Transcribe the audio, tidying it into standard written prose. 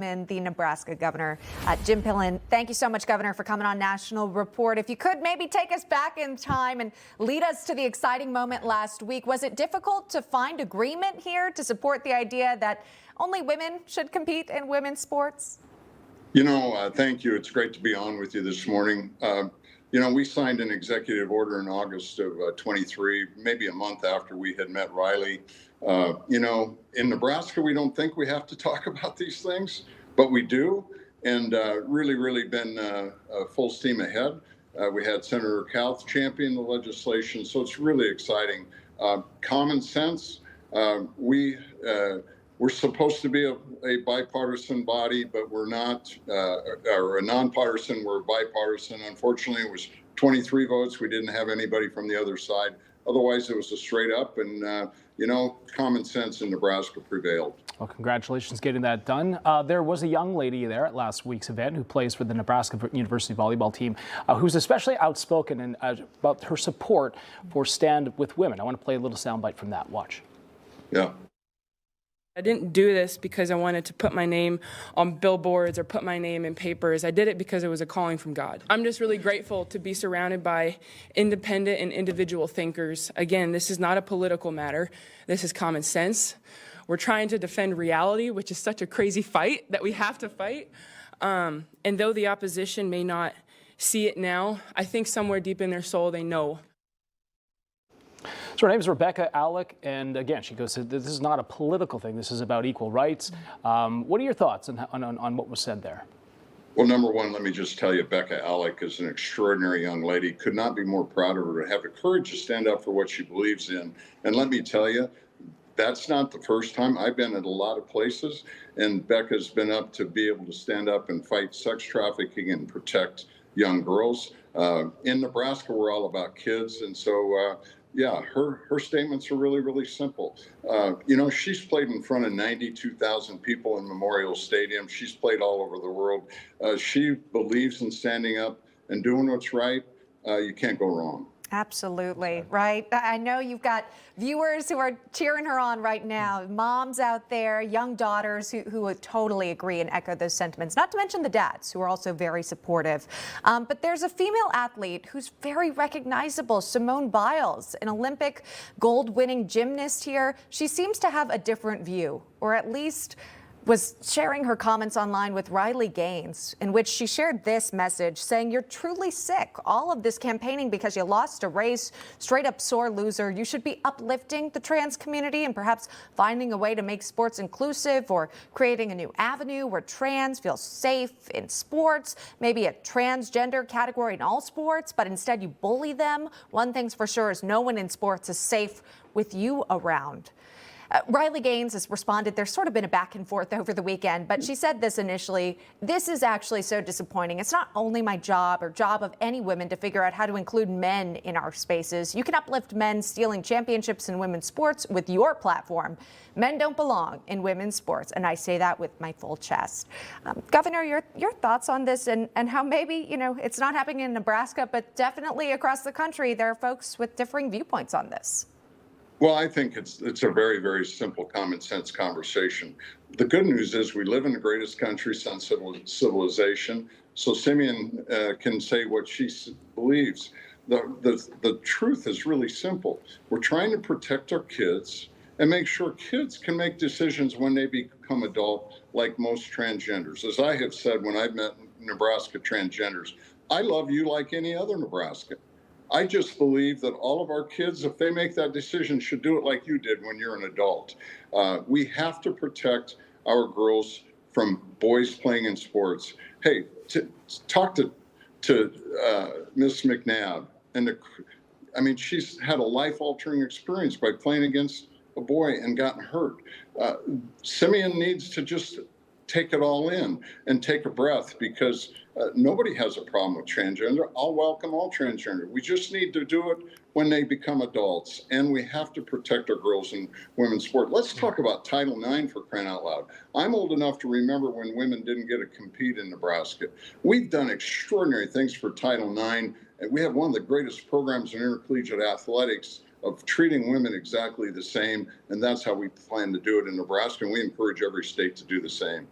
And the Nebraska Governor, Jim Pillen. Thank you so much, Governor, for coming on National Report. If you could maybe take us back in time and lead us to the exciting moment last week. Was it difficult to find agreement here to support the idea that only women should compete in women's sports? Thank you. It's great to be on with you this morning. We signed an executive order in August of 23, maybe a month after we had met Riley. In Nebraska, we don't think we have to talk about these things, but we do, and really been full steam ahead. We had Senator Kauth champion the legislation, so it's really exciting. Common sense, we're supposed to be a bipartisan body, but we're not, or a nonpartisan, we're bipartisan. Unfortunately, it was 23 votes. We didn't have anybody from the other side. Otherwise, it was a straight up, and common sense in Nebraska prevailed. Well, congratulations getting that done. There was a young lady there at last week's event who plays for the Nebraska University volleyball team, who's especially outspoken and about her support for Stand With Women. I want to play a little soundbite from that. Watch. Yeah. I didn't do this because I wanted to put my name on billboards or put my name in papers. I did it because it was a calling from God. I'm just really grateful to be surrounded by independent and individual thinkers. Again, this is not a political matter. This is common sense. We're trying to defend reality, which is such a crazy fight that we have to fight. And though the opposition may not see it now, I think somewhere deep in their soul they know. So her name is Rebecca Alec, and again, she goes, this is not a political thing. This is about equal rights. What are your thoughts on what was said there? Well, number one, let me just tell you, Becca Alec is an extraordinary young lady. Could not be more proud of her to have the courage to stand up for what she believes in. And let me tell you, that's not the first time. I've been at a lot of places, and Becca's been up to be able to stand up and fight sex trafficking and protect young girls. In Nebraska, we're all about kids, and so yeah, her statements are really simple. She's played in front of 92,000 people in Memorial Stadium. She's played all over the world. She believes in standing up and doing what's right. You can't go wrong. Absolutely, right? I know you've got viewers who are cheering her on right now, moms out there, young daughters who would totally agree and echo those sentiments, not to mention the dads who are also very supportive. But there's a female athlete who's very recognizable, Simone Biles, an Olympic gold-winning gymnast here. She seems to have a different view, or at least was sharing her comments online with Riley Gaines, in which she shared this message saying, "You're truly sick. All of this campaigning because you lost a race, straight up sore loser. You should be uplifting the trans community and perhaps finding a way to make sports inclusive or creating a new avenue where trans feel safe in sports, maybe a transgender category in all sports, but instead you bully them. One thing's for sure is no one in sports is safe with you around." Riley Gaines has responded. There's sort of been a back and forth over the weekend, but she said this initially: "This is actually so disappointing. It's not only my job or job of any women to figure out how to include men in our spaces. You can uplift men stealing championships in women's sports with your platform. Men don't belong in women's sports." And I say that with my full chest. Governor, your thoughts on this and how maybe, it's not happening in Nebraska, but definitely across the country, there are folks with differing viewpoints on this. Well, I think it's a very simple, common sense conversation. The good news is we live in the greatest country since civilization. So Simeon can say what she believes. The truth is really simple. We're trying to protect our kids and make sure kids can make decisions when they become adult, like most transgenders. As I have said when I've met Nebraska transgenders, I love you like any other Nebraskan. I just believe that all of our kids, if they make that decision, should do it like you did when you're an adult. We have to protect our girls from boys playing in sports. Hey, talk to Miss McNabb. She's had a life-altering experience by playing against a boy and gotten hurt. Simeon needs to just take it all in and take a breath, because nobody has a problem with transgender. I'll welcome all transgender. We just need to do it when they become adults, and we have to protect our girls in women's sport. Let's talk about Title IX, for crying out loud. I'm old enough to remember when women didn't get to compete in Nebraska. We've done extraordinary things for Title IX, and we have one of the greatest programs in intercollegiate athletics of treating women exactly the same, and that's how we plan to do it in Nebraska, and we encourage every state to do the same.